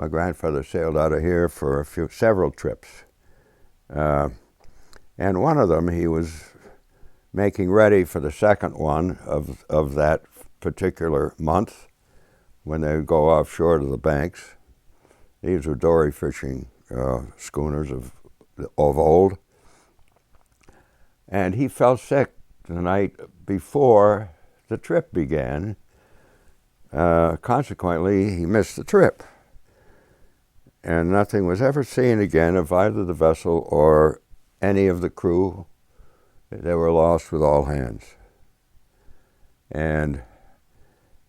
My grandfather sailed out of here for several trips. And one of them, he was making ready for the second one of that particular month when they would go offshore to the banks. These were dory fishing schooners of old. And he fell sick the night before the trip began. Consequently, he missed the trip. And nothing was ever seen again of either the vessel or any of the crew. They were lost with all hands. And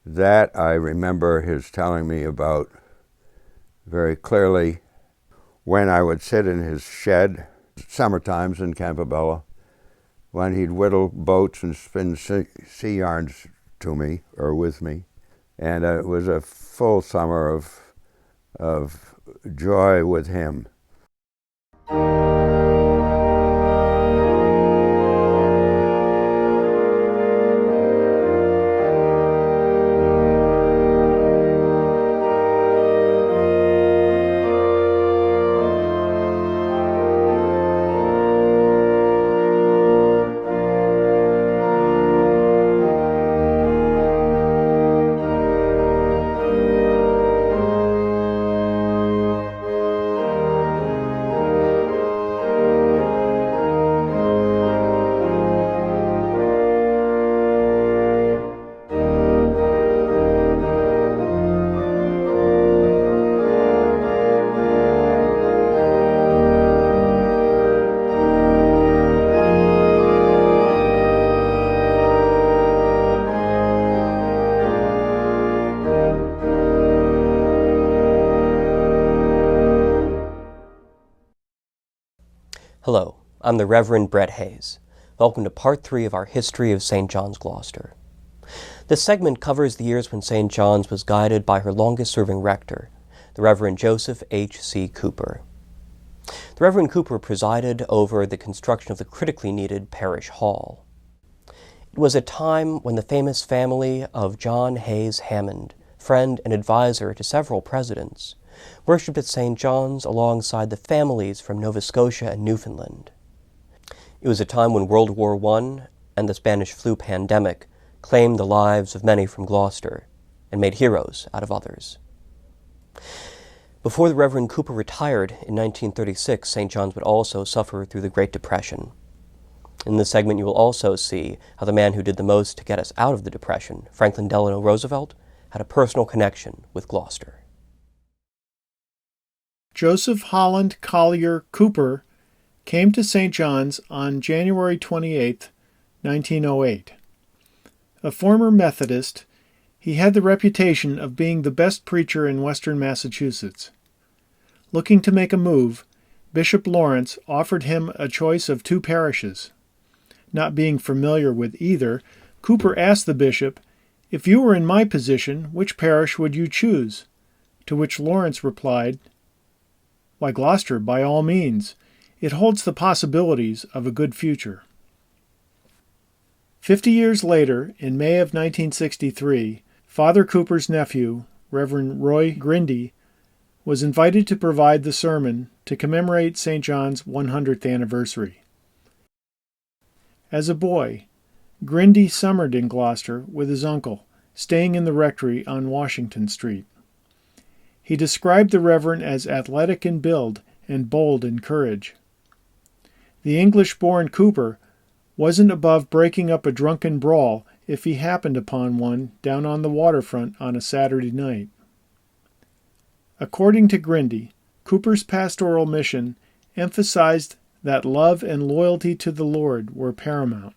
that I remember his telling me about very clearly when I would sit in his shed, summer times in Campobello, when he'd whittle boats and spin sea yarns to me, or with me. And it was a full summer of joy with him. Hello, I'm the Reverend Brett Hayes. Welcome to Part 3 of our History of St. John's, Gloucester. This segment covers the years when St. John's was guided by her longest-serving rector, the Reverend Joseph H.C. Cooper. The Reverend Cooper presided over the construction of the critically needed parish hall. It was a time when the famous family of John Hayes Hammond, friend and advisor to several presidents, worshipped at St. John's alongside the families from Nova Scotia and Newfoundland. It was a time when World War I and the Spanish flu pandemic claimed the lives of many from Gloucester and made heroes out of others. Before the Reverend Cooper retired in 1936, St. John's would also suffer through the Great Depression. In this segment, you will also see how the man who did the most to get us out of the Depression, Franklin Delano Roosevelt, had a personal connection with Gloucester. Joseph Holland Collier Cooper came to St. John's on January 28, 1908. A former Methodist, he had the reputation of being the best preacher in western Massachusetts. Looking to make a move, Bishop Lawrence offered him a choice of two parishes. Not being familiar with either, Cooper asked the bishop, "If you were in my position, which parish would you choose?" To which Lawrence replied, "Why, Gloucester, by all means. It holds the possibilities of a good future." 50 years later, in May of 1963, Father Cooper's nephew, Reverend Roy Grindy, was invited to provide the sermon to commemorate St. John's 100th anniversary. As a boy, Grindy summered in Gloucester with his uncle, staying in the rectory on Washington Street. He described the Reverend as athletic in build and bold in courage. The English-born Cooper wasn't above breaking up a drunken brawl if he happened upon one down on the waterfront on a Saturday night. According to Grindy, Cooper's pastoral mission emphasized that love and loyalty to the Lord were paramount,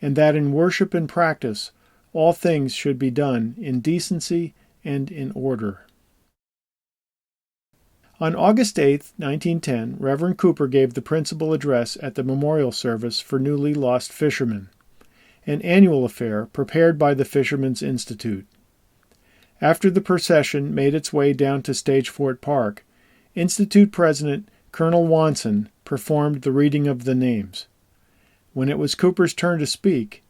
and that in worship and practice all things should be done in decency and in order. On August 8, 1910, Reverend Cooper gave the principal address at the memorial service for newly lost fishermen, an annual affair prepared by the Fishermen's Institute. After the procession made its way down to Stagefort Park, Institute President Colonel Wanson performed the reading of the names. When it was Cooper's turn to speak,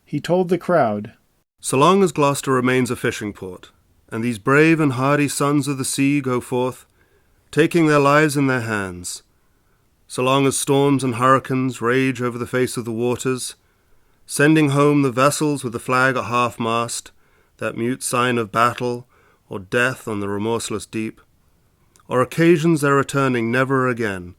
he told the crowd, "So long as Gloucester remains a fishing port, and these brave and hardy sons of the sea go forth, taking their lives in their hands. So long as storms and hurricanes rage over the face of the waters, sending home the vessels with the flag at half-mast, that mute sign of battle or death on the remorseless deep, or occasions their returning never again,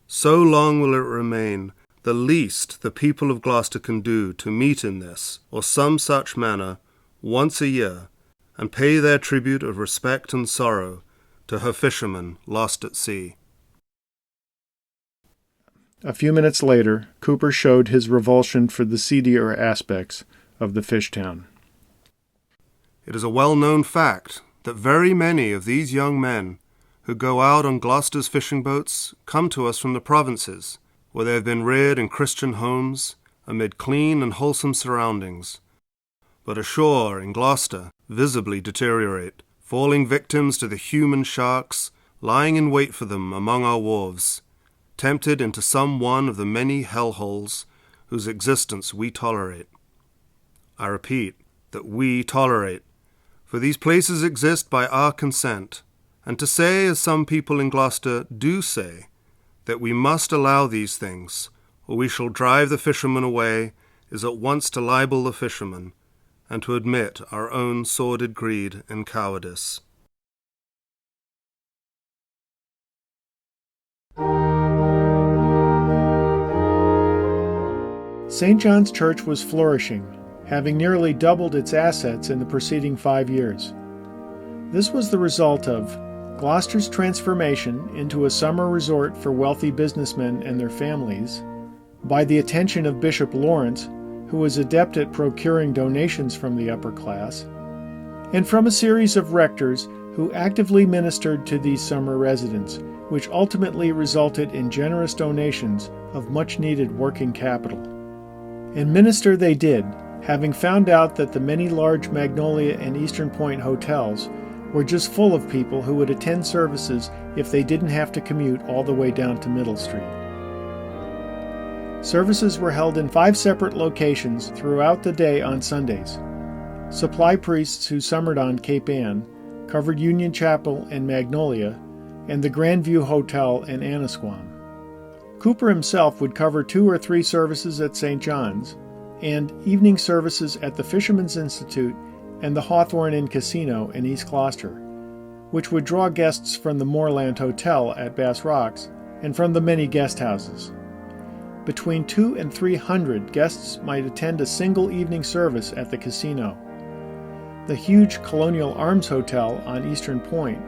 so long will it remain the least the people of Gloucester can do to meet in this or some such manner once a year, and pay their tribute of respect and sorrow to her fishermen lost at sea. A few minutes later, Cooper showed his revulsion for the seedier aspects of the fish town. It is a well-known fact that very many of these young men who go out on Gloucester's fishing boats come to us from the provinces, where they have been reared in Christian homes amid clean and wholesome surroundings, but ashore in Gloucester visibly deteriorate, falling victims to the human sharks lying in wait for them among our wharves, tempted into some one of the many hellholes whose existence we tolerate. I repeat that we tolerate, for these places exist by our consent, and to say, as some people in Gloucester do say, that we must allow these things, or we shall drive the fishermen away, is at once to libel the fishermen, and to admit our own sordid greed and cowardice. St. John's Church was flourishing, having nearly doubled its assets in the preceding 5 years. This was the result of Gloucester's transformation into a summer resort for wealthy businessmen and their families, by the attention of Bishop Lawrence, who was adept at procuring donations from the upper class, and from a series of rectors who actively ministered to these summer residents, which ultimately resulted in generous donations of much-needed working capital. And minister they did, having found out that the many large Magnolia and Eastern Point hotels were just full of people who would attend services if they didn't have to commute all the way down to Middle Street. Services were held in 5 separate locations throughout the day on Sundays. Supply priests who summered on Cape Ann covered Union Chapel and Magnolia and the Grandview Hotel in Annisquam. Cooper himself would cover 2 or 3 services at St. John's and evening services at the Fishermen's Institute and the Hawthorne Inn Casino in East Gloucester, which would draw guests from the Moorland Hotel at Bass Rocks and from the many guest houses. Between 200 and 300 guests might attend a single evening service at the casino. The huge Colonial Arms Hotel on Eastern Point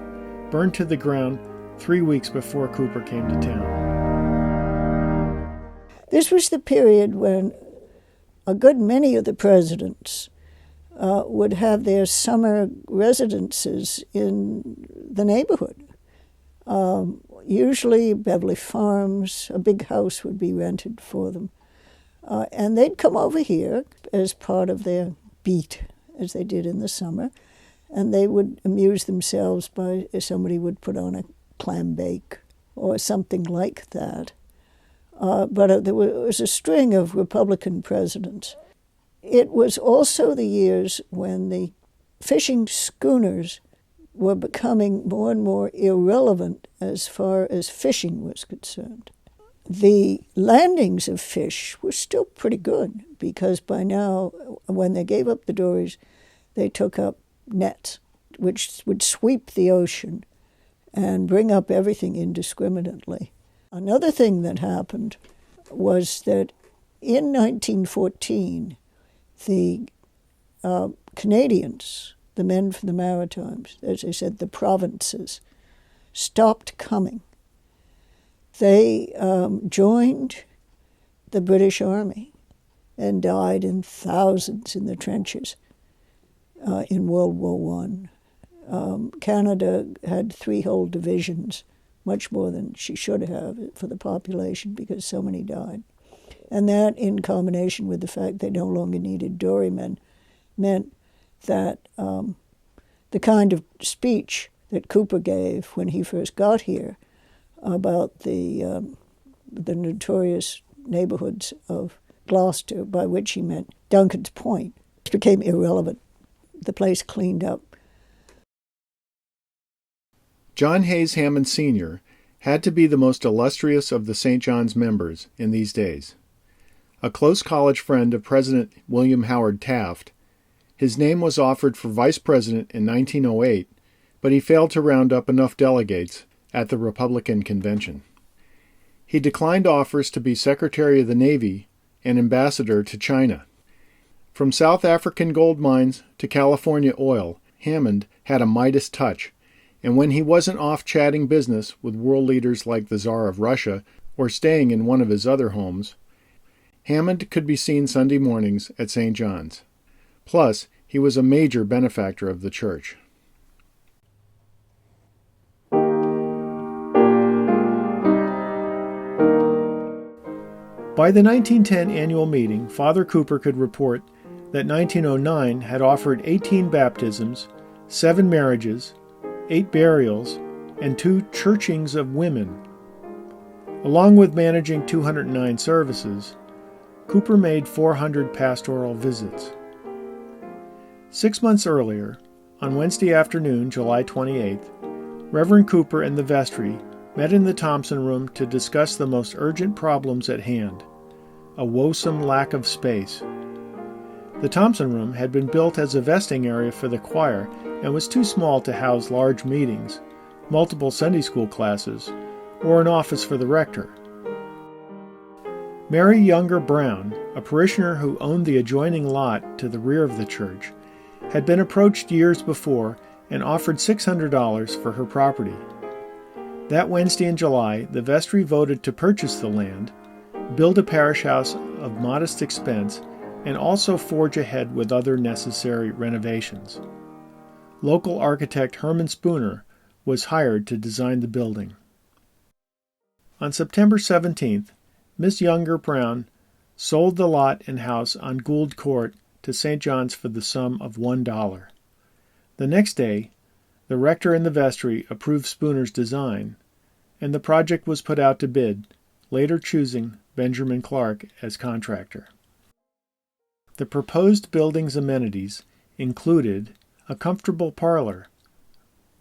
burned to the ground 3 weeks before Cooper came to town. This was the period when a good many of the presidents would have their summer residences in the neighborhood. Usually Beverly Farms, a big house would be rented for them. And they'd come over here as part of their beat, as they did in the summer, and they would amuse themselves by, somebody would put on a clam bake or something like that. But there was a string of Republican presidents. It was also the years when the fishing schooners were becoming more and more irrelevant as far as fishing was concerned. The landings of fish were still pretty good because by now, when they gave up the dories, they took up nets, which would sweep the ocean and bring up everything indiscriminately. Another thing that happened was that in 1914, the Canadians, the men from the Maritimes, as I said, the provinces, stopped coming. They joined the British Army and died in thousands in the trenches in World War I. Canada had 3 whole divisions, much more than she should have for the population because so many died. And that, in combination with the fact they no longer needed dorymen, meant that the kind of speech that Cooper gave when he first got here about the notorious neighborhoods of Gloucester, by which he meant Duncan's Point, became irrelevant. The place cleaned up John Hayes Hammond Sr. had to be the most illustrious of the St. John's members in these days. A close college friend of President William Howard Taft, his name was offered for vice president in 1908, but he failed to round up enough delegates at the Republican convention. He declined offers to be Secretary of the Navy and ambassador to China. From South African gold mines to California oil, Hammond had a Midas touch, and when he wasn't off chatting business with world leaders like the Tsar of Russia or staying in one of his other homes, Hammond could be seen Sunday mornings at St. John's. Plus, he was a major benefactor of the church. By the 1910 annual meeting, Father Cooper could report that 1909 had offered 18 baptisms, 7 marriages, 8 burials, and 2 churchings of women. Along with managing 209 services, Cooper made 400 pastoral visits. 6 months earlier, on Wednesday afternoon, July 28th, Reverend Cooper and the vestry met in the Thompson Room to discuss the most urgent problems at hand, a woesome lack of space. The Thompson Room had been built as a vesting area for the choir and was too small to house large meetings, multiple Sunday school classes, or an office for the rector. Mary Younger Brown, a parishioner who owned the adjoining lot to the rear of the church, had been approached years before and offered $600 for her property. That Wednesday in July, the vestry voted to purchase the land, build a parish house of modest expense, and also forge ahead with other necessary renovations. Local architect Herman Schooner was hired to design the building. On September 17th, Miss Younger Brown sold the lot and house on Gould Court to St. John's for the sum of $1. The next day, the rector and the vestry approved Spooner's design, and the project was put out to bid, later choosing Benjamin Clark as contractor. The proposed building's amenities included a comfortable parlor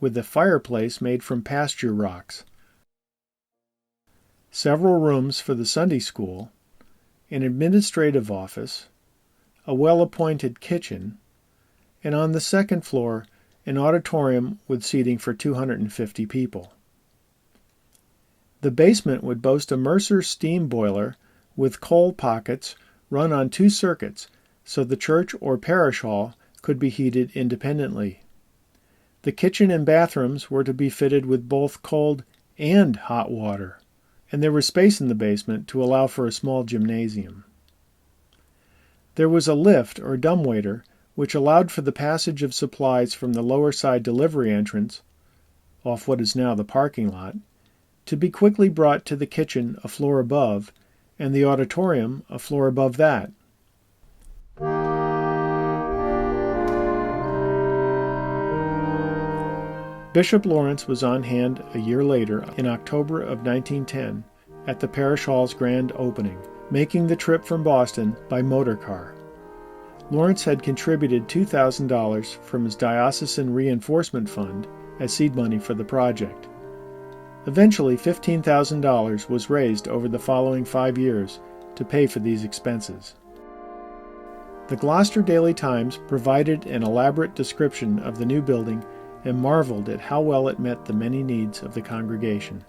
with a fireplace made from pasture rocks, several rooms for the Sunday school, an administrative office, a well-appointed kitchen, and on the second floor, an auditorium with seating for 250 people. The basement would boast a Mercer steam boiler with coal pockets run on 2 circuits, so the church or parish hall could be heated independently. The kitchen and bathrooms were to be fitted with both cold and hot water, and there was space in the basement to allow for a small gymnasium. There was a lift or dumbwaiter which allowed for the passage of supplies from the lower side delivery entrance, off what is now the parking lot, to be quickly brought to the kitchen a floor above, and the auditorium a floor above that. Bishop Lawrence was on hand a year later, in October of 1910, at the parish hall's grand opening, making the trip from Boston by motor car. Lawrence had contributed $2,000 from his diocesan reinforcement fund as seed money for the project. Eventually, $15,000 was raised over the following 5 years to pay for these expenses. The Gloucester Daily Times provided an elaborate description of the new building and marveled at how well it met the many needs of the congregation.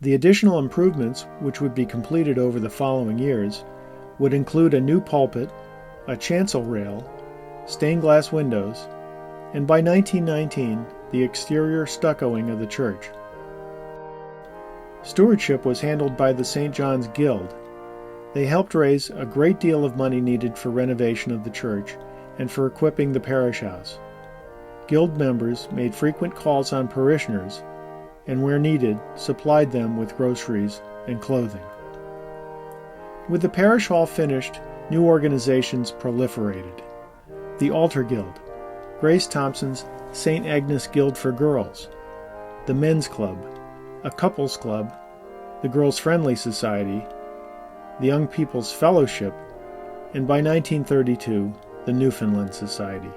The additional improvements, which would be completed over the following years, would include a new pulpit, a chancel rail, stained glass windows, and by 1919, the exterior stuccoing of the church. Stewardship was handled by the St. John's Guild. They helped raise a great deal of money needed for renovation of the church and for equipping the parish house. Guild members made frequent calls on parishioners, and where needed, supplied them with groceries and clothing. With the parish hall finished, new organizations proliferated. The Altar Guild, Grace Thompson's St. Agnes Guild for Girls, the Men's Club, a Couples Club, the Girls' Friendly Society, the Young People's Fellowship, and by 1932, the Newfoundland Society.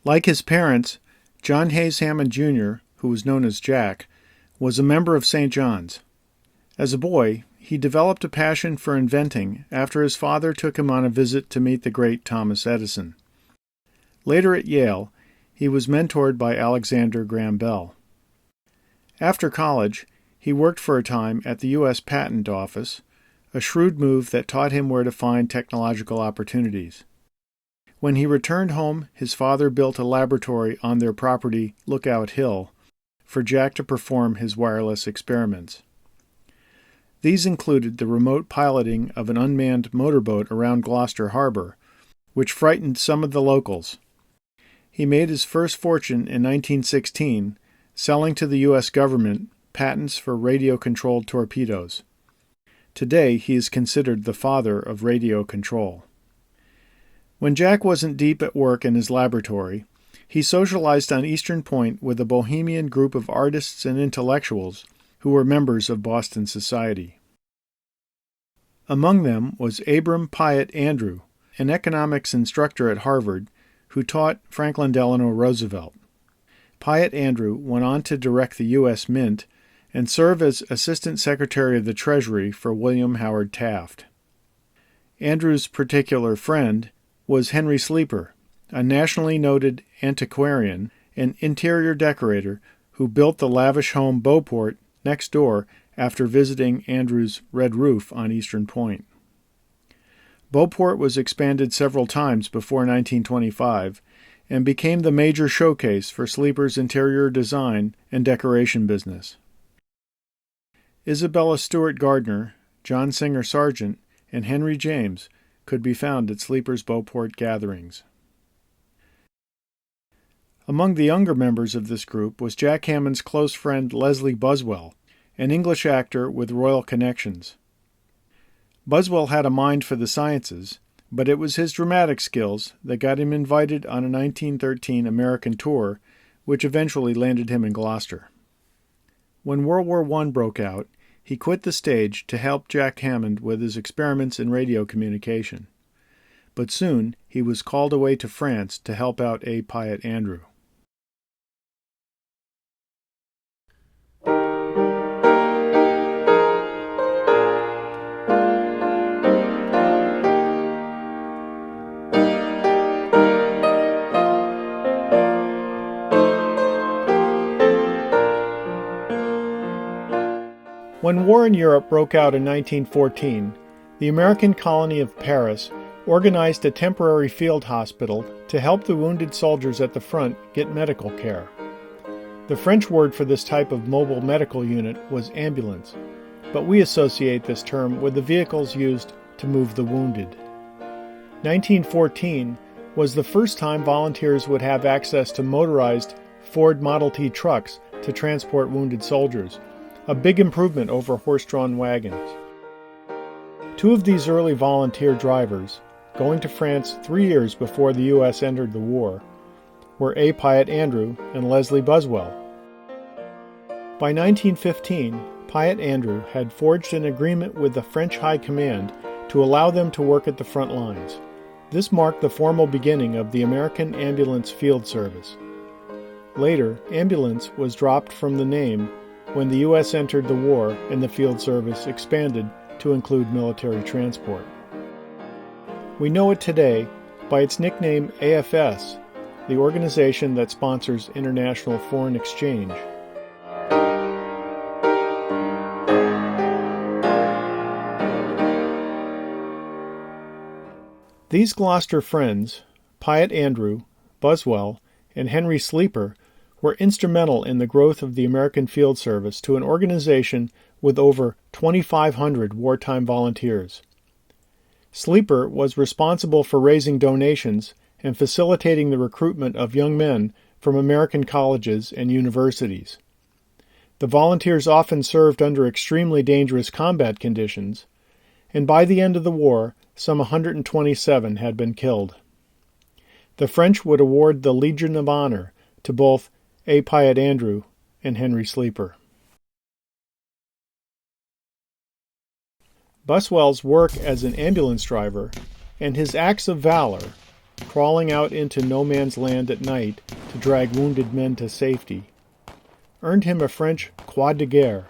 Like his parents, John Hayes Hammond Jr., who was known as Jack, was a member of St. John's. As a boy, he developed a passion for inventing after his father took him on a visit to meet the great Thomas Edison. Later at Yale, he was mentored by Alexander Graham Bell. After college, he worked for a time at the U.S. Patent Office, a shrewd move that taught him where to find technological opportunities. When he returned home, his father built a laboratory on their property, Lookout Hill, for Jack to perform his wireless experiments. These included the remote piloting of an unmanned motorboat around Gloucester Harbor, which frightened some of the locals. He made his first fortune in 1916, selling to the U.S. government patents for radio-controlled torpedoes. Today, he is considered the father of radio control. When Jack wasn't deep at work in his laboratory, he socialized on Eastern Point with a bohemian group of artists and intellectuals who were members of Boston society. Among them was Abram Piatt Andrew, an economics instructor at Harvard who taught Franklin Delano Roosevelt. Piatt Andrew went on to direct the U.S. Mint and serve as Assistant Secretary of the Treasury for William Howard Taft. Andrew's particular friend was Henry Sleeper, a nationally noted antiquarian and interior decorator who built the lavish home Beauport next door after visiting Andrew's red roof on Eastern Point. Beauport was expanded several times before 1925 and became the major showcase for Sleeper's interior design and decoration business. Isabella Stewart Gardner, John Singer Sargent, and Henry James could be found at Sleeper's Beauport gatherings. Among the younger members of this group was Jack Hammond's close friend Leslie Buswell, an English actor with royal connections. Buswell had a mind for the sciences, but it was his dramatic skills that got him invited on a 1913 American tour, which eventually landed him in Gloucester. When World War I broke out, he quit the stage to help Jack Hammond with his experiments in radio communication. But soon he was called away to France to help out A. Piatt Andrew. When war in Europe broke out in 1914, the American colony of Paris organized a temporary field hospital to help the wounded soldiers at the front get medical care. The French word for this type of mobile medical unit was ambulance, but we associate this term with the vehicles used to move the wounded. 1914 was the first time volunteers would have access to motorized Ford Model T trucks to transport wounded soldiers, a big improvement over horse-drawn wagons. Two of these early volunteer drivers, going to France 3 years before the U.S. entered the war, were A. Piatt Andrew and Leslie Buswell. By 1915, Piatt Andrew had forged an agreement with the French High Command to allow them to work at the front lines. This marked the formal beginning of the American Ambulance Field Service. Later, ambulance was dropped from the name when the U.S. entered the war and the field service expanded to include military transport. We know it today by its nickname AFS, the organization that sponsors international foreign exchange. These Gloucester friends, Piatt Andrew, Buswell, and Henry Sleeper, were instrumental in the growth of the American Field Service to an organization with over 2,500 wartime volunteers. Sleeper was responsible for raising donations and facilitating the recruitment of young men from American colleges and universities. The volunteers often served under extremely dangerous combat conditions, and by the end of the war, some 127 had been killed. The French would award the Legion of Honor to both A. Piatt Andrew and Henry Sleeper. Buswell's work as an ambulance driver and his acts of valor crawling out into no man's land at night to drag wounded men to safety, earned him a French Croix de Guerre.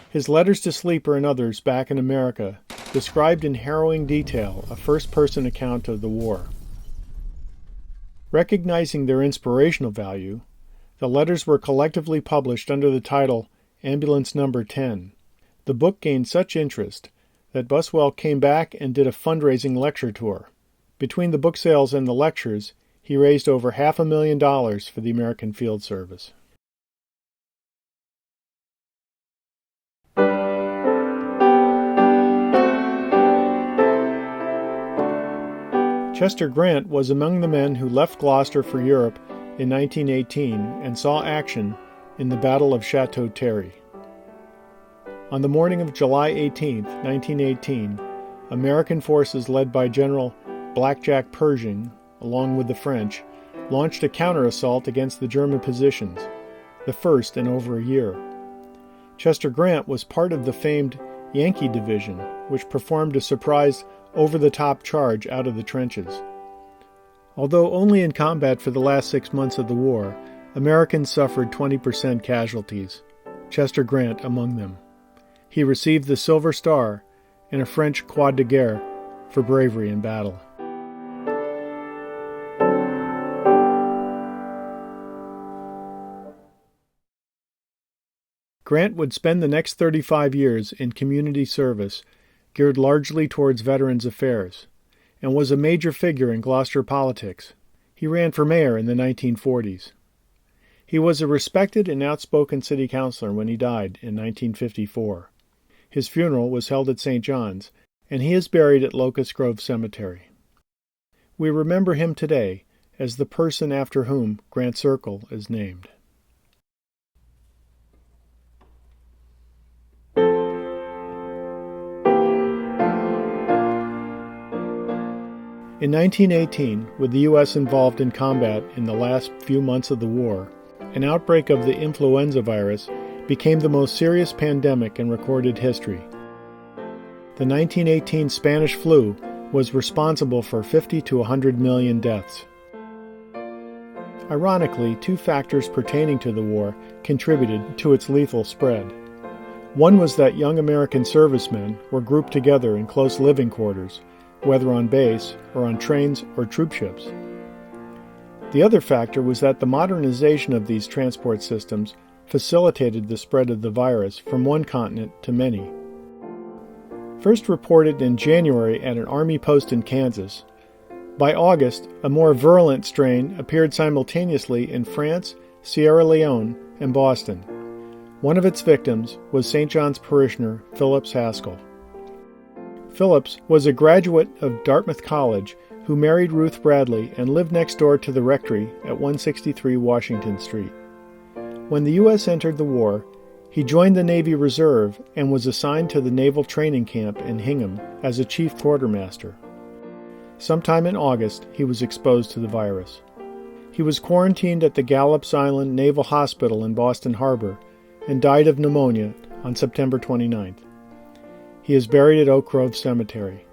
His letters to Sleeper and others back in America described in harrowing detail a first-person account of the war. Recognizing their inspirational value, the letters were collectively published under the title Ambulance Number 10. The book gained such interest that Buswell came back and did a fundraising lecture tour. Between the book sales and the lectures, he raised over $500,000 for the American Field Service. Chester Grant was among the men who left Gloucester for Europe in 1918 and saw action in the Battle of Chateau Thierry. On the morning of July 18, 1918, American forces led by General Blackjack Pershing, along with the French, launched a counter-assault against the German positions, the first in over a year. Chester Grant was part of the famed Yankee Division, which performed a surprise over-the-top charge out of the trenches. Although only in combat for the last 6 months of the war, Americans suffered 20% casualties, Chester Grant among them. He received the Silver Star and a French Croix de Guerre for bravery in battle. Grant would spend the next 35 years in community service geared largely towards veterans' affairs, and was a major figure in Gloucester politics. He ran for mayor in the 1940s. He was a respected and outspoken city councilor when he died in 1954. His funeral was held at St. John's, and he is buried at Locust Grove Cemetery. We remember him today as the person after whom Grant Circle is named. In 1918, with the U.S. involved in combat in the last few months of the war, an outbreak of the influenza virus became the most serious pandemic in recorded history. The 1918 Spanish flu was responsible for 50 to 100 million deaths. Ironically, two factors pertaining to the war contributed to its lethal spread. One was that young American servicemen were grouped together in close living quarters, whether on base or on trains or troop ships. The other factor was that the modernization of these transport systems facilitated the spread of the virus from one continent to many. First reported in January at an Army post in Kansas, by August, a more virulent strain appeared simultaneously in France, Sierra Leone, and Boston. One of its victims was St. John's parishioner Phillips Haskell. Phillips was a graduate of Dartmouth College who married Ruth Bradley and lived next door to the rectory at 163 Washington Street. When the U.S. entered the war, he joined the Navy Reserve and was assigned to the Naval Training Camp in Hingham as a chief quartermaster. Sometime in August, he was exposed to the virus. He was quarantined at the Gallops Island Naval Hospital in Boston Harbor and died of pneumonia on September 29th. He is buried at Oak Grove Cemetery.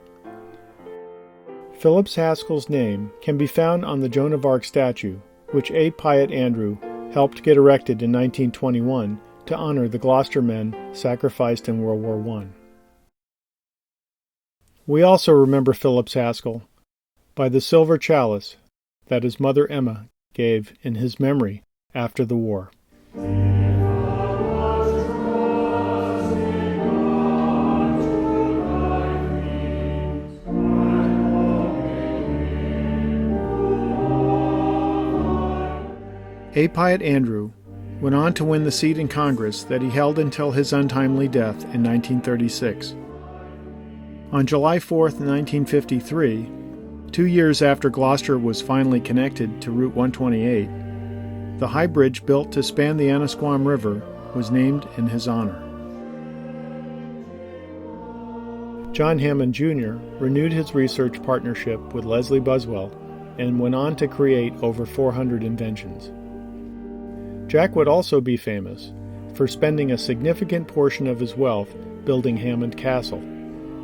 Phillips Haskell's name can be found on the Joan of Arc statue, which A. Piatt Andrew helped get erected in 1921 to honor the Gloucester men sacrificed in World War I. We also remember Phillips Haskell by the silver chalice that his mother Emma gave in his memory after the war. A. Piatt Andrew went on to win the seat in Congress that he held until his untimely death in 1936. On July 4, 1953, 2 years after Gloucester was finally connected to Route 128, the high bridge built to span the Annisquam River was named in his honor. John Hammond Jr. renewed his research partnership with Leslie Buswell and went on to create over 400 inventions. Jack would also be famous for spending a significant portion of his wealth building Hammond Castle,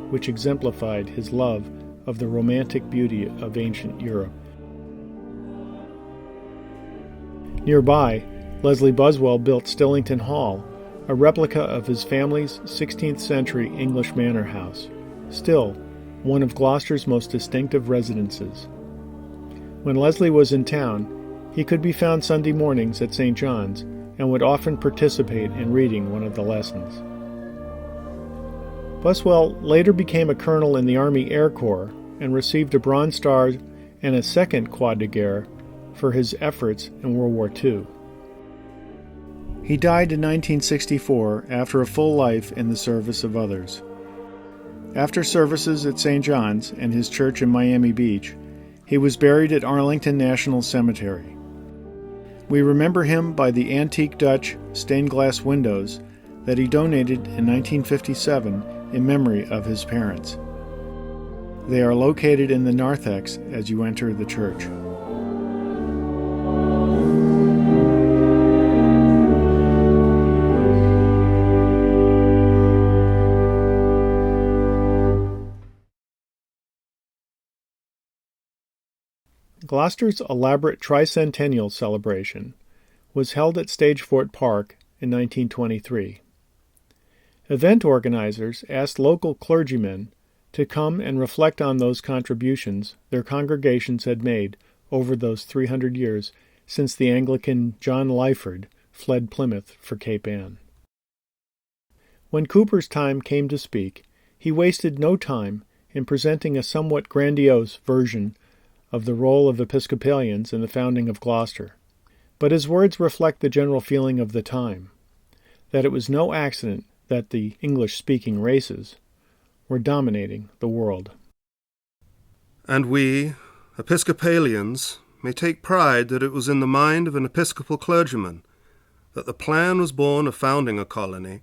which exemplified his love of the romantic beauty of ancient Europe Nearby, Leslie Buswell built Stillington Hall, a replica of his family's 16th century English manor house, still one of Gloucester's most distinctive residences. When Leslie was in town, he could be found Sunday mornings at St. John's and would often participate in reading one of the lessons. Buswell later became a colonel in the Army Air Corps and received a Bronze Star and a second Croix de Guerre for his efforts in World War II. He died in 1964 after a full life in the service of others. After services at St. John's and his church in Miami Beach, he was buried at Arlington National Cemetery. We remember him by the antique Dutch stained glass windows that he donated in 1957 in memory of his parents. They are located in the narthex as you enter the church. Gloucester's elaborate Tricentennial celebration was held at Stagefort Park in 1923. Event organizers asked local clergymen to come and reflect on those contributions their congregations had made over those 300 years since the Anglican John Lyford fled Plymouth for Cape Ann. When Cooper's time came to speak, he wasted no time in presenting a somewhat grandiose version of the role of Episcopalians in the founding of Gloucester. But his words reflect the general feeling of the time, that it was no accident that the English-speaking races were dominating the world. And we, Episcopalians, may take pride that it was in the mind of an Episcopal clergyman that the plan was born of founding a colony,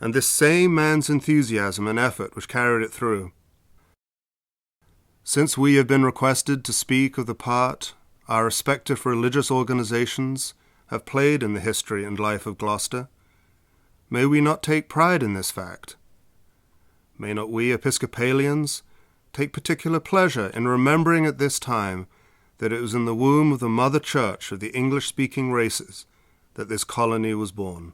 and this same man's enthusiasm and effort which carried it through. Since we have been requested to speak of the part our respective religious organizations have played in the history and life of Gloucester, may we not take pride in this fact? May not we Episcopalians take particular pleasure in remembering at this time that it was in the womb of the Mother Church of the English-speaking races that this colony was born,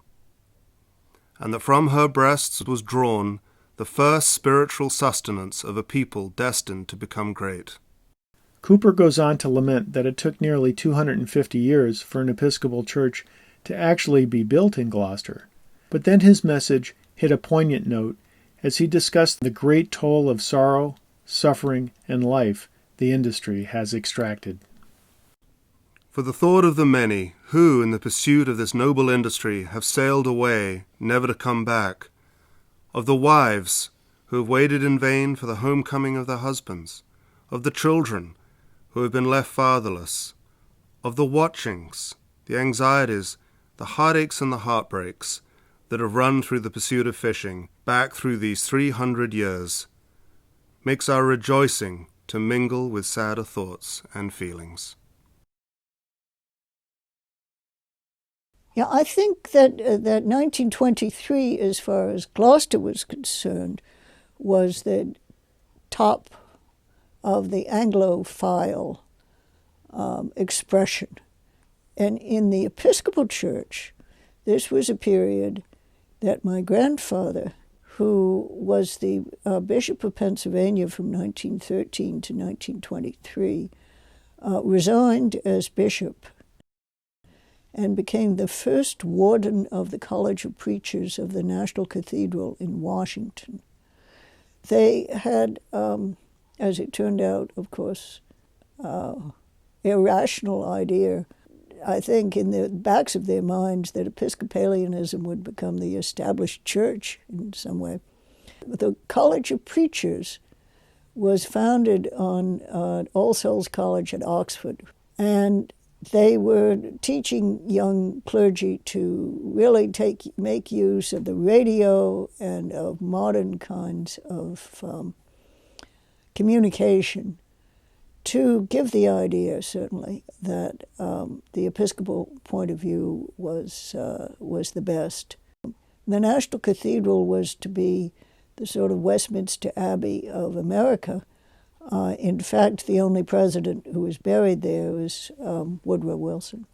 and that from her breasts was drawn the first spiritual sustenance of a people destined to become great. Cooper goes on to lament that it took nearly 250 years for an Episcopal church to actually be built in Gloucester, but then his message hit a poignant note as he discussed the great toll of sorrow, suffering, and life the industry has extracted. For the thought of the many who, in the pursuit of this noble industry, have sailed away, never to come back, of the wives who have waited in vain for the homecoming of their husbands, of the children who have been left fatherless, of the watchings, the anxieties, the heartaches and the heartbreaks that have run through the pursuit of fishing back through these 300 years, makes our rejoicing to mingle with sadder thoughts and feelings. Yeah, I think that 1923, as far as Gloucester was concerned, was the top of the Anglophile expression. And in the Episcopal Church, this was a period that my grandfather, who was the Bishop of Pennsylvania from 1913 to 1923, resigned as bishop and became the first warden of the College of Preachers of the National Cathedral in Washington. They had, as it turned out, of course, irrational idea, I think, in the backs of their minds that Episcopalianism would become the established church in some way. The College of Preachers was founded on All Souls College at Oxford, and they were teaching young clergy to really make use of the radio and of modern kinds of communication to give the idea, certainly, that the Episcopal point of view was the best. The National Cathedral was to be the sort of Westminster Abbey of America. In fact, the only president who was buried there was Woodrow Wilson.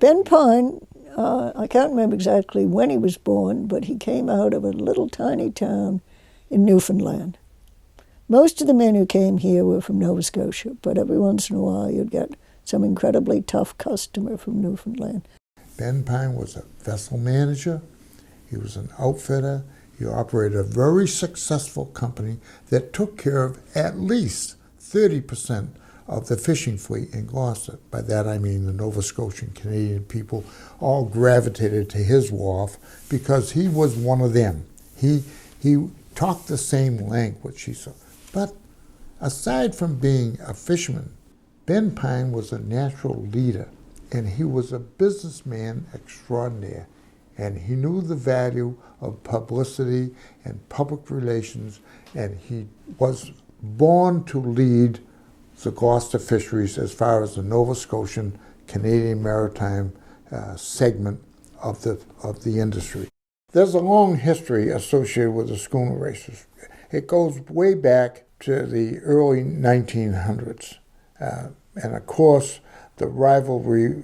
Ben Pine, I can't remember exactly when he was born, but he came out of a little tiny town in Newfoundland. Most of the men who came here were from Nova Scotia, but every once in a while you'd get some incredibly tough customer from Newfoundland. Ben Pine was a vessel manager. He was an outfitter. He operated a very successful company that took care of at least 30% of the fishing fleet in Gloucester. By that I mean the Nova Scotian Canadian people all gravitated to his wharf because he was one of them. He talked the same language. But aside from being a fisherman, Ben Pine was a natural leader, and he was a businessman extraordinaire, and he knew the value of publicity and public relations, and he was born to lead the Gloucester fisheries as far as the Nova Scotian Canadian maritime segment of the industry. There's a long history associated with the schooner races. It goes way back to the early 1900s. And of course, the rivalry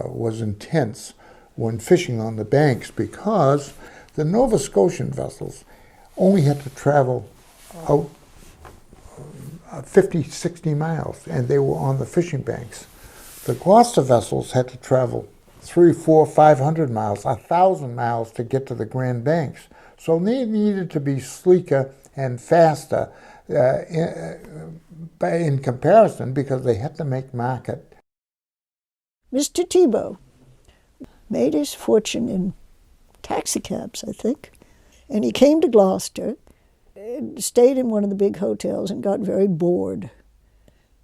was intense when fishing on the banks because the Nova Scotian vessels only had to travel out 50, 60 miles, and they were on the fishing banks. The Gloucester vessels had to travel 300, 400, 500 miles, 1,000 miles to get to the Grand Banks. So they needed to be sleeker and faster in comparison because they had to make market. Mr. Thibault made his fortune in taxicabs, I think, and he came to Gloucester, stayed in one of the big hotels and got very bored.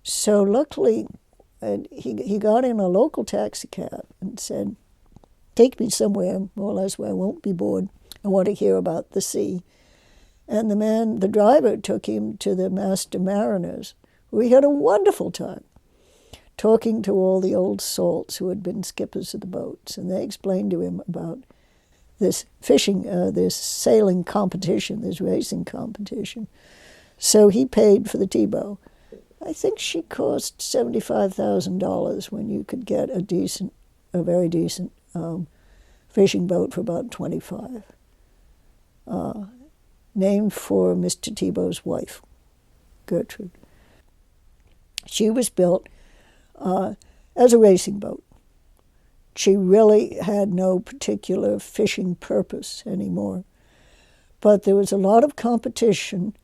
So luckily, he got in a local taxicab and said, "Take me somewhere, more or less, where I won't be bored. I want to hear about the sea." And the driver took him to the Master Mariners, where he had a wonderful time, talking to all the old salts who had been skippers of the boats. And they explained to him about this fishing, this sailing competition, this racing competition. So he paid for the Thibault. I think she cost $75,000 when you could get a very decent fishing boat for about $25. Named for Mr. Thibault's wife, Gertrude. She was built as a racing boat. She really had no particular fishing purpose anymore. But there was a lot of competition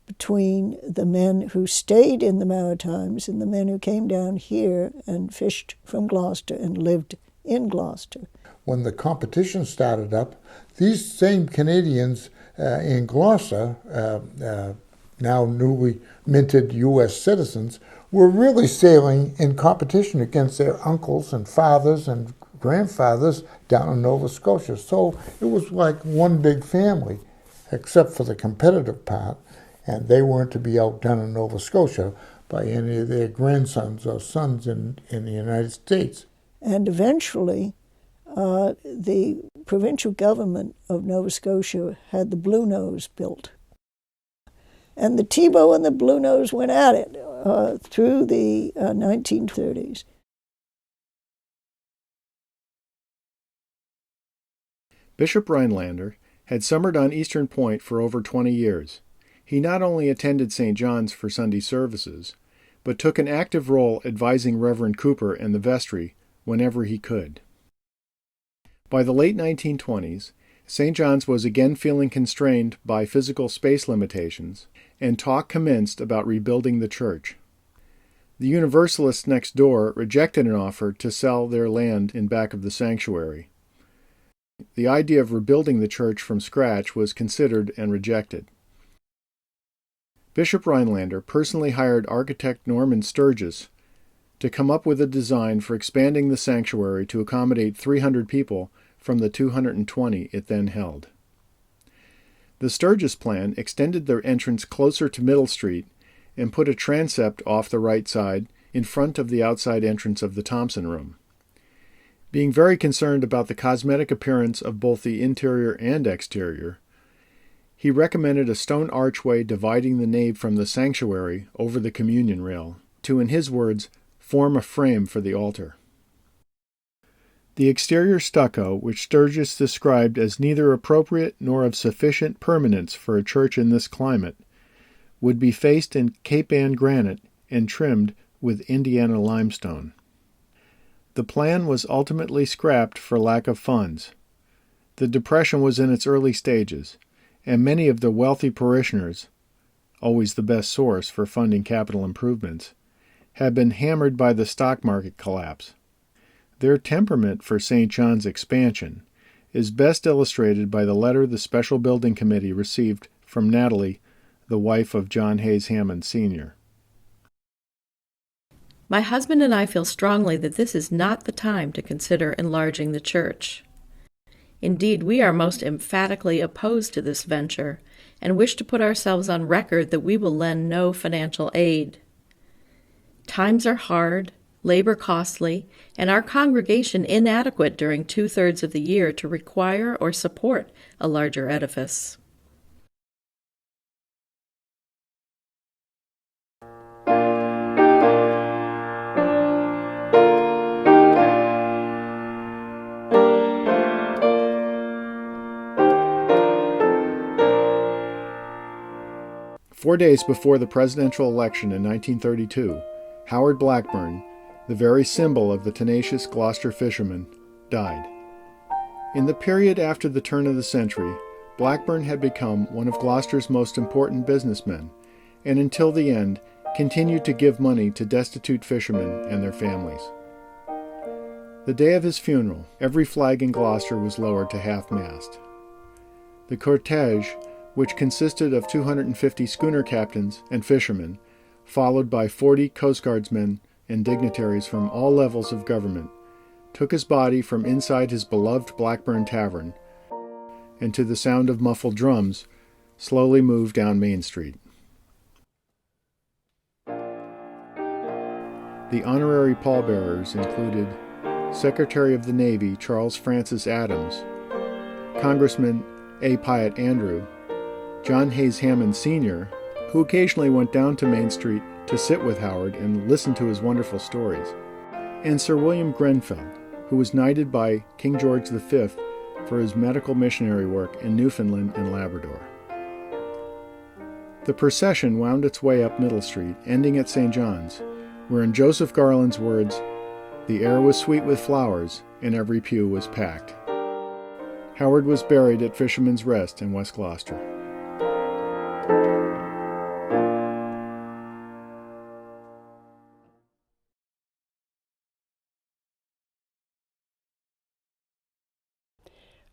between the men who stayed in the Maritimes and the men who came down here and fished from Gloucester and lived in Gloucester. When the competition started up, these same Canadians in Gloucester, now newly minted U.S. citizens, were really sailing in competition against their uncles and fathers and grandfathers down in Nova Scotia. So it was like one big family, except for the competitive part, and they weren't to be outdone in Nova Scotia by any of their grandsons or sons in the United States. And eventually, the provincial government of Nova Scotia had the Blue Nose built. And the Thibault and the Blue Nose went at it through the 1930s. Bishop Rhinelander had summered on Eastern Point for over 20 years. He not only attended St. John's for Sunday services, but took an active role advising Reverend Cooper and the vestry whenever he could. By the late 1920s, St. John's was again feeling constrained by physical space limitations, and talk commenced about rebuilding the church. The Universalists next door rejected an offer to sell their land in back of the sanctuary. The idea of rebuilding the church from scratch was considered and rejected. Bishop Rhinelander personally hired architect Norman Sturgis to come up with a design for expanding the sanctuary to accommodate 300 people from the 220 it then held. The Sturgis plan extended the entrance closer to Middle Street and put a transept off the right side in front of the outside entrance of the Thompson Room. Being very concerned about the cosmetic appearance of both the interior and exterior, he recommended a stone archway dividing the nave from the sanctuary over the communion rail to, in his words, form a frame for the altar. The exterior stucco, which Sturgis described as neither appropriate nor of sufficient permanence for a church in this climate, would be faced in Cape Ann granite and trimmed with Indiana limestone. The plan was ultimately scrapped for lack of funds. The Depression was in its early stages, and many of the wealthy parishioners, always the best source for funding capital improvements, had been hammered by the stock market collapse. Their temperament for St. John's expansion is best illustrated by the letter the Special Building Committee received from Natalie, the wife of John Hayes Hammond Sr. My husband and I feel strongly that this is not the time to consider enlarging the church. Indeed, we are most emphatically opposed to this venture and wish to put ourselves on record that we will lend no financial aid. Times are hard, labor costly, and our congregation inadequate during 2/3 of the year to require or support a larger edifice. Four days before the presidential election in 1932, Howard Blackburn, the very symbol of the tenacious Gloucester fishermen, died. In the period after the turn of the century, Blackburn had become one of Gloucester's most important businessmen, and until the end continued to give money to destitute fishermen and their families. The day of his funeral, every flag in Gloucester was lowered to half-mast. The cortege, which consisted of 250 schooner captains and fishermen, followed by 40 Coast Guardsmen and dignitaries from all levels of government, took his body from inside his beloved Blackburn Tavern, and to the sound of muffled drums, slowly moved down Main Street. The honorary pallbearers included Secretary of the Navy Charles Francis Adams, Congressman A. Piatt Andrew, John Hayes Hammond Sr., who occasionally went down to Main Street to sit with Howard and listen to his wonderful stories, and Sir William Grenfell, who was knighted by King George V for his medical missionary work in Newfoundland and Labrador. The procession wound its way up Middle Street, ending at St. John's, where in Joseph Garland's words, "The air was sweet with flowers, and every pew was packed." Howard was buried at Fisherman's Rest in West Gloucester.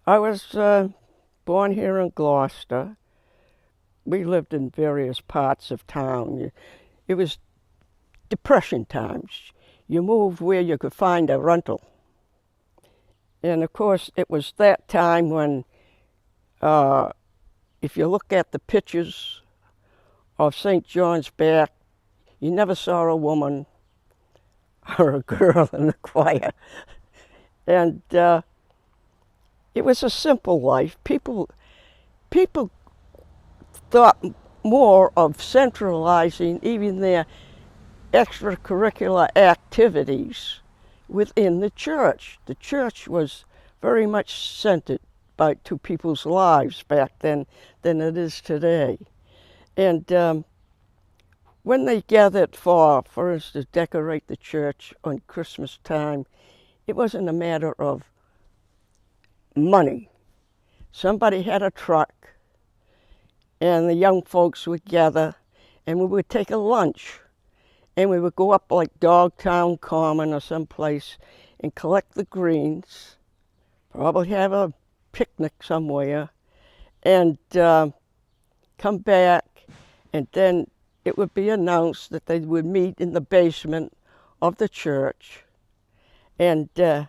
I was born here in Gloucester. We lived in various parts of town. It was Depression times. You moved where you could find a rental. And of course, it was that time when, if you look at the pictures of St. John's back, you never saw a woman or a girl in the choir. And it was a simple life. People thought more of centralizing even their extracurricular activities within the church. The church was very much centered to people's lives back then than it is today. And when they gathered for instance, decorate the church on Christmas time, it wasn't a matter of money. Somebody had a truck, and the young folks would gather, and we would take a lunch, and we would go up like Dogtown Common or someplace and collect the greens, probably have a picnic somewhere, and come back, and then it would be announced that they would meet in the basement of the church, and the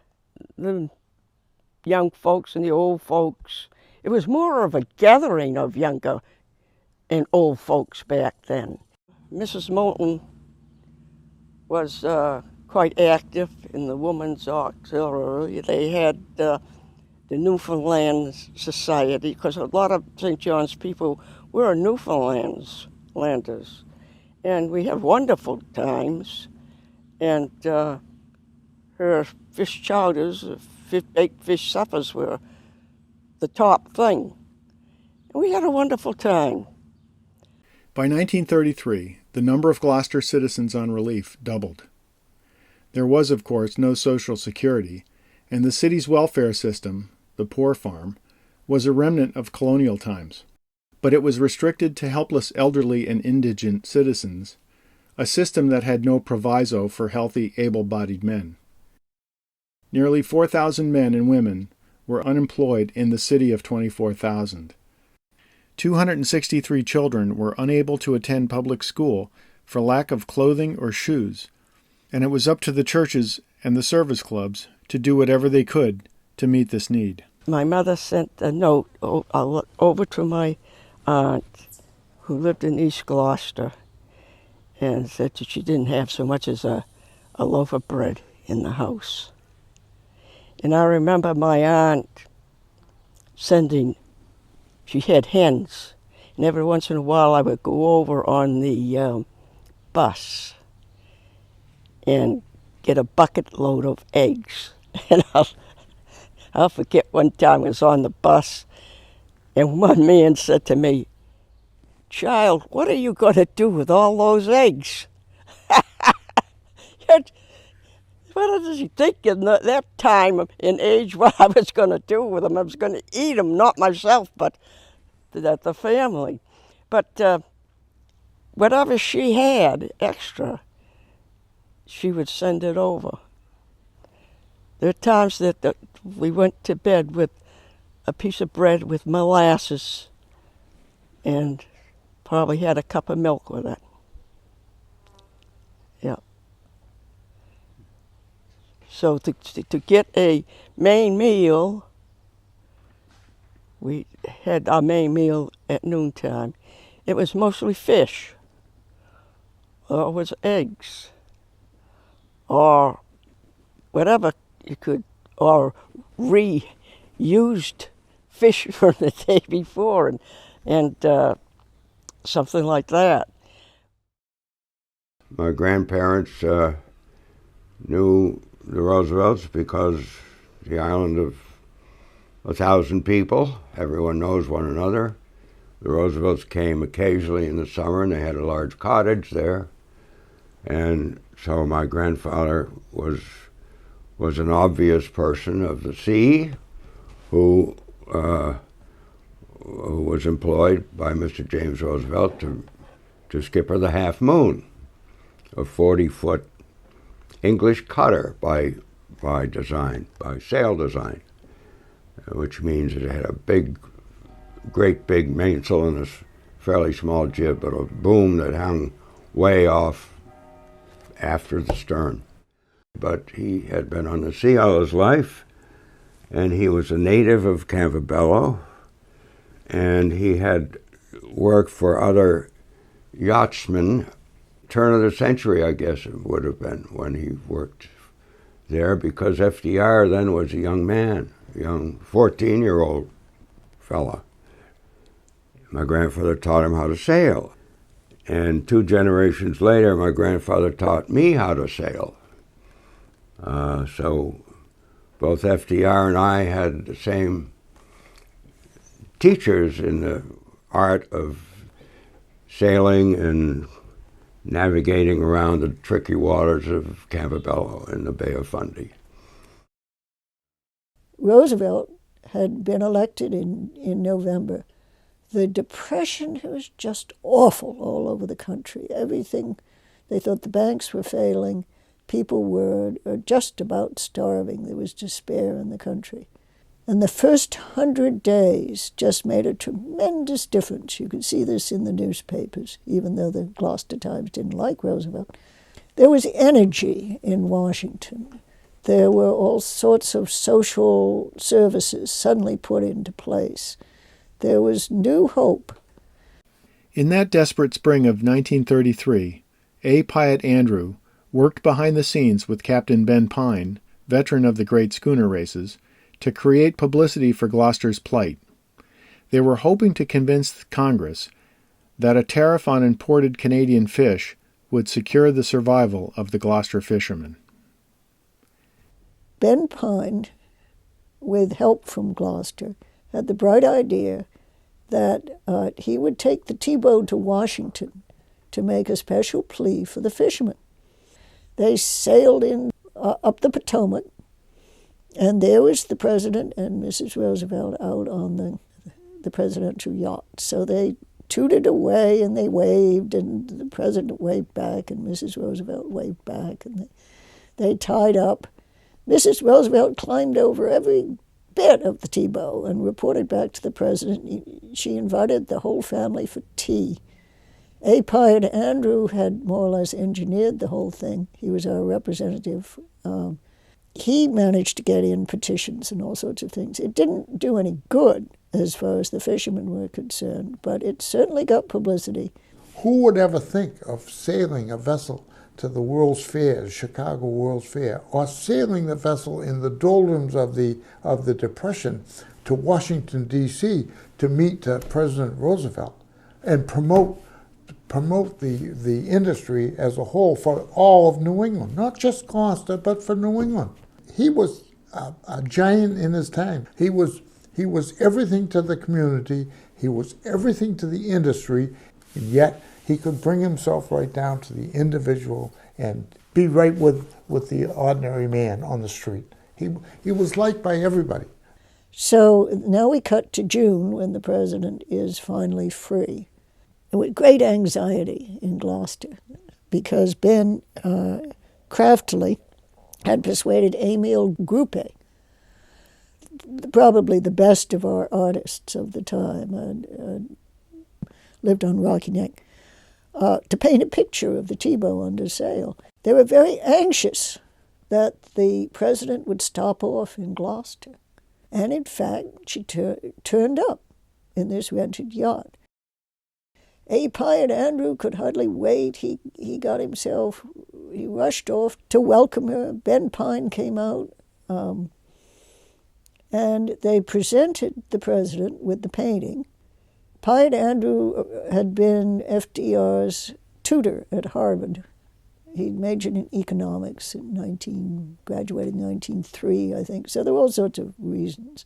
young folks and the old folks. It was more of a gathering of younger and old folks back then. Mrs. Moulton was quite active in the Women's Auxiliary. They had the Newfoundland Society, because a lot of St. John's people were Newfoundlanders. And we had wonderful times. And her fish chowders, baked fish suppers were the top thing. And we had a wonderful time. By 1933, the number of Gloucester citizens on relief doubled. There was, of course, no social security, and the city's welfare system, the poor farm, was a remnant of colonial times. But it was restricted to helpless elderly and indigent citizens, a system that had no proviso for healthy, able-bodied men. Nearly 4,000 men and women were unemployed in the city of 24,000. 263 children were unable to attend public school for lack of clothing or shoes, and it was up to the churches and the service clubs to do whatever they could to meet this need. My mother sent a note over to my aunt, who lived in East Gloucester, and said that she didn't have so much as a loaf of bread in the house. And I remember my aunt she had hens, and every once in a while I would go over on the bus and get a bucket load of eggs. And I'll forget one time I was on the bus, and one man said to me, "Child, what are you going to do with all those eggs?" What was he thinking that time in age what I was going to do with them? I was going to eat them, not myself, but the family. But whatever she had extra, she would send it over. There are times that we went to bed with a piece of bread with molasses and probably had a cup of milk with it. Yeah. So to get a main meal, we had our main meal at noontime. It was mostly fish, or it was eggs, or whatever you could, or reused fish from the day before, and something like that. My grandparents knew the Roosevelts because the island of 1,000 people, everyone knows one another. The Roosevelts came occasionally in the summer, and they had a large cottage there. And so my grandfather was an obvious person of the sea who was employed by Mr. James Roosevelt to skipper the Half Moon, a 40-foot English cutter by design, by sail design, which means it had a great big mainsail and a fairly small jib, but a boom that hung way off after the stern. But he had been on the sea all his life, and he was a native of Campobello, and he had worked for other yachtsmen. Turn of the century, I guess it would have been when he worked there, because FDR then was a young man, a young 14-year-old fella. My grandfather taught him how to sail. And 2 generations later, my grandfather taught me how to sail. So both FDR and I had the same teachers in the art of sailing and navigating around the tricky waters of Campobello in the Bay of Fundy. Roosevelt had been elected in November. The Depression was just awful all over the country. Everything, they thought the banks were failing. People were just about starving. There was despair in the country. And the first 100 days just made a tremendous difference. You could see this in the newspapers, even though the Gloucester Times didn't like Roosevelt. There was energy in Washington. There were all sorts of social services suddenly put into place. There was new hope. In that desperate spring of 1933, A. Piatt Andrew worked behind the scenes with Captain Ben Pine, veteran of the great schooner races, to create publicity for Gloucester's plight. They were hoping to convince Congress that a tariff on imported Canadian fish would secure the survival of the Gloucester fishermen. Ben Pine with help from Gloucester, had the bright idea that he would take the T-boat to Washington to make a special plea for the fishermen. They sailed in up the Potomac, and there was the President and Mrs. Roosevelt out on the presidential yacht. So they tooted away, and they waved, and the President waved back, and Mrs. Roosevelt waved back, and they tied up. Mrs. Roosevelt climbed over every bit of the T-boat and reported back to the President. She invited the whole family for tea. A. Pied Andrew had more or less engineered the whole thing. He was our representative. He managed to get in petitions and all sorts of things. It didn't do any good as far as the fishermen were concerned, but it certainly got publicity. Who would ever think of sailing a vessel to the World's Fair, Chicago World's Fair, or sailing the vessel in the doldrums of the Depression to Washington, D.C. to meet President Roosevelt and promote the industry as a whole for all of New England, not just Gloucester, but for New England. He was a giant in his time. He was everything to the community. He was everything to the industry, and yet he could bring himself right down to the individual and be right with the ordinary man on the street. He was liked by everybody. So now we cut to June, when the President is finally free. And with great anxiety in Gloucester, because Ben craftily had persuaded Emile Gruppe, probably the best of our artists of the time, lived on Rocky Neck, to paint a picture of the T-boat under sail. They were very anxious that the President would stop off in Gloucester. And in fact, she turned up in this rented yacht. A. Pied Andrew could hardly wait. He rushed off to welcome her. Ben Pine came out, and they presented the President with the painting. Pied Andrew had been FDR's tutor at Harvard. He majored in economics graduated in 1903, I think. So there were all sorts of reasons.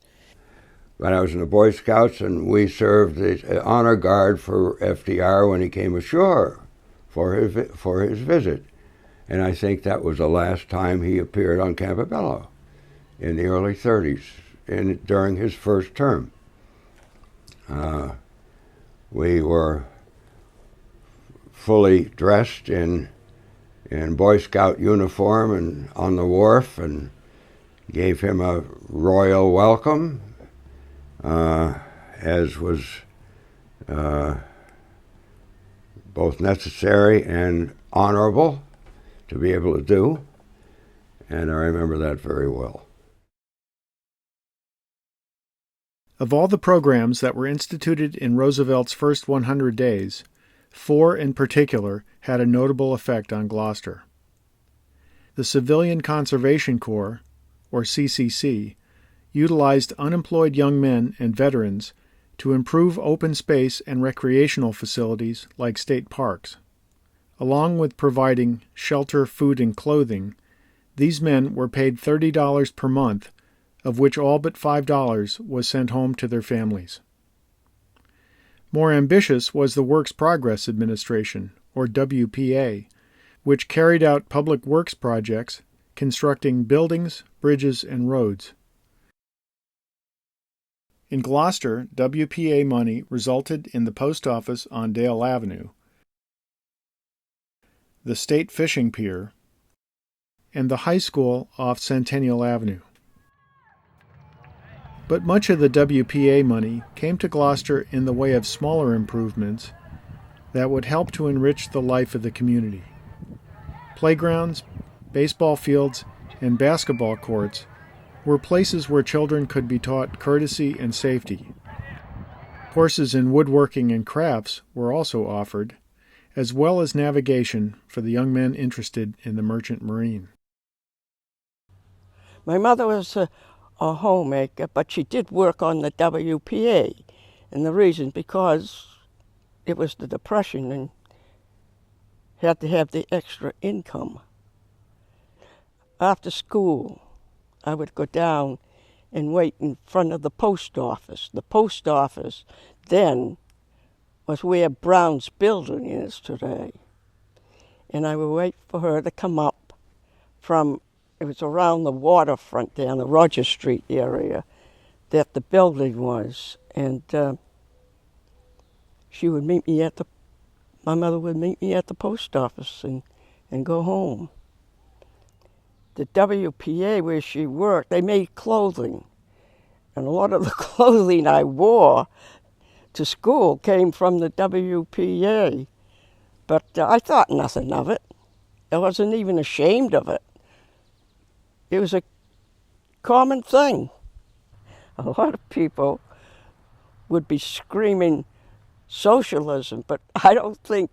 When I was in the Boy Scouts, and we served the honor guard for FDR when he came ashore for his visit. And I think that was the last time he appeared on Campobello in the early 30s, during his first term. We were fully dressed in Boy Scout uniform and on the wharf, and gave him a royal welcome, as was both necessary and honorable to be able to do, and I remember that very well. Of all the programs that were instituted in Roosevelt's first 100 days, 4 in particular had a notable effect on Gloucester. The Civilian Conservation Corps, or CCC, utilized unemployed young men and veterans to improve open space and recreational facilities like state parks. Along with providing shelter, food, and clothing, these men were paid $30 per month, of which all but $5 was sent home to their families. More ambitious was the Works Progress Administration, or WPA, which carried out public works projects, constructing buildings, bridges, and roads. In Gloucester, WPA money resulted in the post office on Dale Avenue, the State Fishing Pier, and the high school off Centennial Avenue. But much of the WPA money came to Gloucester in the way of smaller improvements that would help to enrich the life of the community. Playgrounds, baseball fields, and basketball courts were places where children could be taught courtesy and safety. Courses in woodworking and crafts were also offered, as well as navigation for the young men interested in the merchant marine. My mother was a homemaker, but she did work on the WPA, and the reason because it was the Depression and had to have the extra income. After school, I would go down and wait in front of the post office. The post office then was where Brown's building is today. And I would wait for her to come up from, it was around the waterfront down the Roger Street area that the building was. And she would meet me at my mother would meet me at the post office and go home. The WPA where she worked, they made clothing. And a lot of the clothing I wore to school came from the WPA. But I thought nothing of it. I wasn't even ashamed of it. It was a common thing. A lot of people would be screaming socialism, but I don't think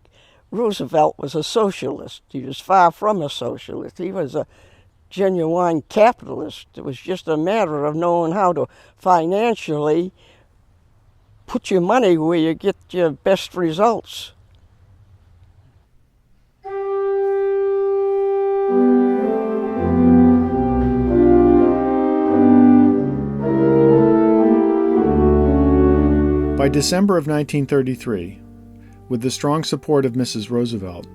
Roosevelt was a socialist. He was far from a socialist. He was a genuine capitalist. It was just a matter of knowing how to financially put your money where you get your best results. By December of 1933, with the strong support of Mrs. Roosevelt,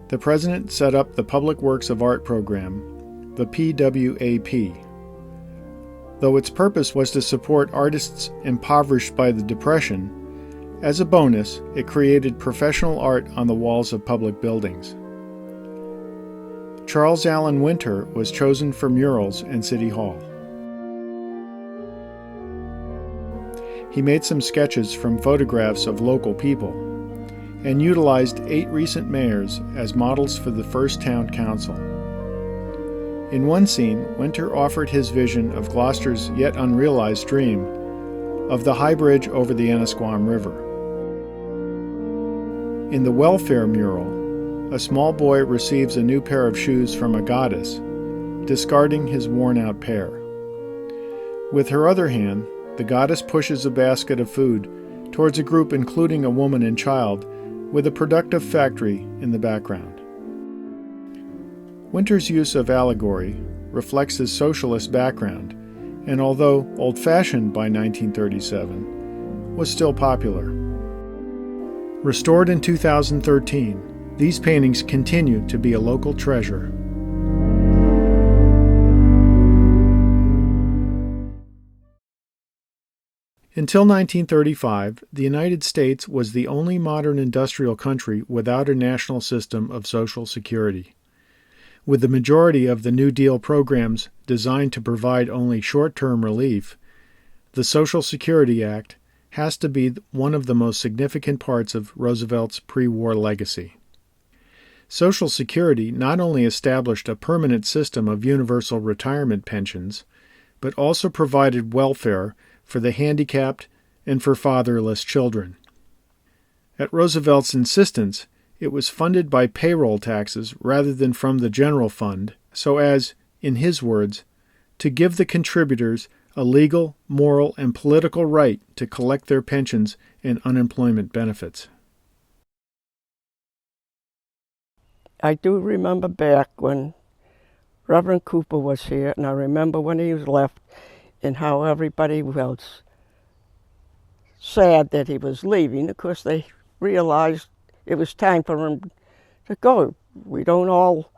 the President set up the Public Works of Art program, the PWAP. Though its purpose was to support artists impoverished by the Depression, as a bonus, it created professional art on the walls of public buildings. Charles Allen Winter was chosen for murals in City Hall. He made some sketches from photographs of local people and utilized 8 recent mayors as models for the first town council. In one scene, Winter offered his vision of Gloucester's yet unrealized dream of the high bridge over the Ennisquam River. In the welfare mural, a small boy receives a new pair of shoes from a goddess, discarding his worn-out pair. With her other hand, the goddess pushes a basket of food towards a group including a woman and child with a productive factory in the background. Winter's use of allegory reflects his socialist background, and although old-fashioned by 1937, was still popular. Restored in 2013, these paintings continue to be a local treasure. Until 1935, the United States was the only modern industrial country without a national system of Social Security. With the majority of the New Deal programs designed to provide only short-term relief, the Social Security Act has to be one of the most significant parts of Roosevelt's pre-war legacy. Social Security not only established a permanent system of universal retirement pensions, but also provided welfare for the handicapped and for fatherless children. At Roosevelt's insistence, it was funded by payroll taxes rather than from the general fund, so as, in his words, to give the contributors a legal, moral, and political right to collect their pensions and unemployment benefits. I do remember back when Reverend Cooper was here, and I remember when he was left and how everybody was sad that he was leaving. Of course, they realized it was time for him to go. We don't all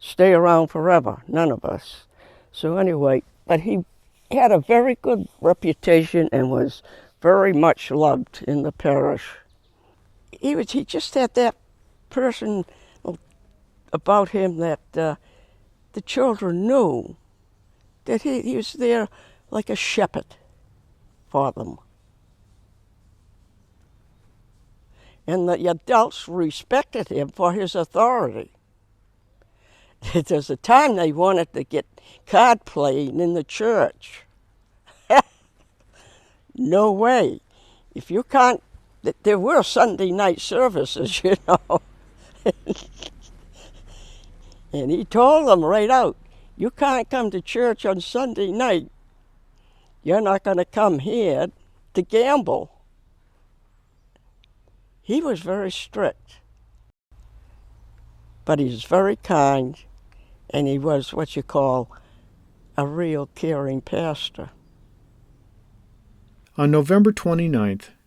stay around forever, none of us. So anyway, but he had a very good reputation and was very much loved in the parish. He just had that person about him that the children knew that he was there like a shepherd for them. And the adults respected him for his authority. There was a time they wanted to get card playing in the church. No way. If you can't, there were Sunday night services, you know. And he told them right out, you can't come to church on Sunday night. You're not going to come here to gamble. He was very strict, but he's very kind, and he was what you call a real caring pastor. On November 29,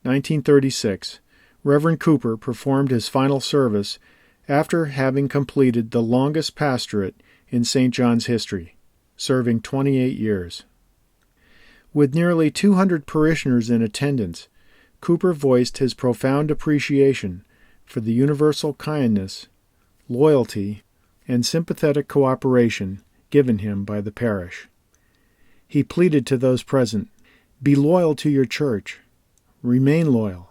1936, Reverend Cooper performed his final service after having completed the longest pastorate in St. John's history, serving 28 years. With nearly 200 parishioners in attendance, Cooper voiced his profound appreciation for the universal kindness, loyalty, and sympathetic cooperation given him by the parish. He pleaded to those present, "Be loyal to your church. Remain loyal.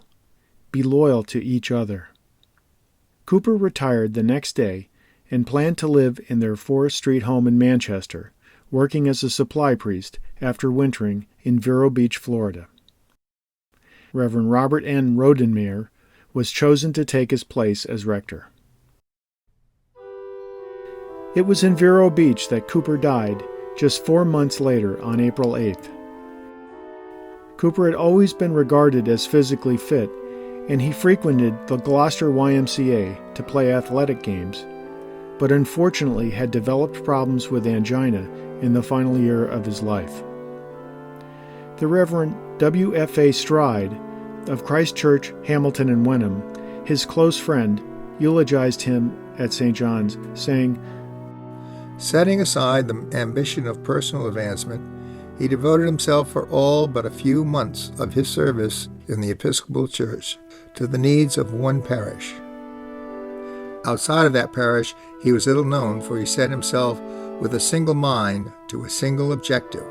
Be loyal to each other." Cooper retired the next day and planned to live in their Forest Street home in Manchester, working as a supply priest after wintering in Vero Beach, Florida. Reverend Robert N. Rodenmeyer was chosen to take his place as rector. It was in Vero Beach that Cooper died just 4 months later on April 8th. Cooper had always been regarded as physically fit, and he frequented the Gloucester YMCA to play athletic games, but unfortunately had developed problems with angina in the final year of his life. The Reverend W.F.A. Stride of Christ Church, Hamilton and Wenham, his close friend, eulogized him at St. John's, saying, "Setting aside the ambition of personal advancement, he devoted himself for all but a few months of his service in the Episcopal Church to the needs of one parish. Outside of that parish, he was little known, for he set himself with a single mind to a single objective,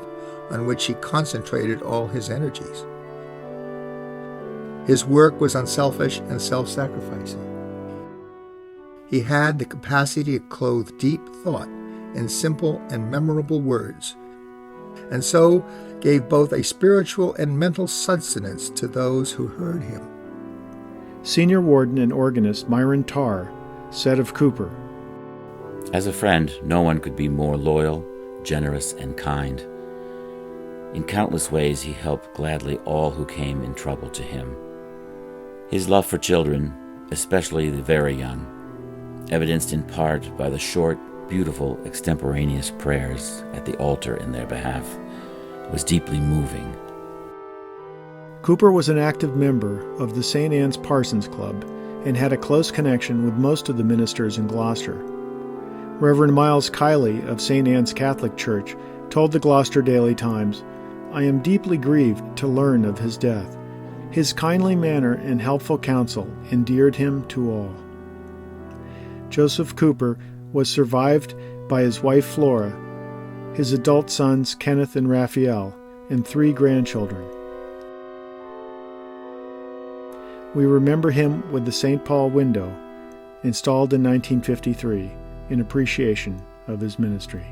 on which he concentrated all his energies. His work was unselfish and self-sacrificing. He had the capacity to clothe deep thought in simple and memorable words, and so gave both a spiritual and mental sustenance to those who heard him." Senior warden and organist Myron Tarr said of Cooper, "As a friend, no one could be more loyal, generous, and kind. In countless ways, he helped gladly all who came in trouble to him. His love for children, especially the very young, evidenced in part by the short, beautiful, extemporaneous prayers at the altar in their behalf, was deeply moving." Cooper was an active member of the St. Anne's Parsons Club and had a close connection with most of the ministers in Gloucester. Reverend Miles Kiley of St. Anne's Catholic Church told the Gloucester Daily Times, "I am deeply grieved to learn of his death. His kindly manner and helpful counsel endeared him to all." Joseph Cooper was survived by his wife Flora, his adult sons Kenneth and Raphael, and 3 grandchildren. We remember him with the St. Paul window, installed in 1953, in appreciation of his ministry.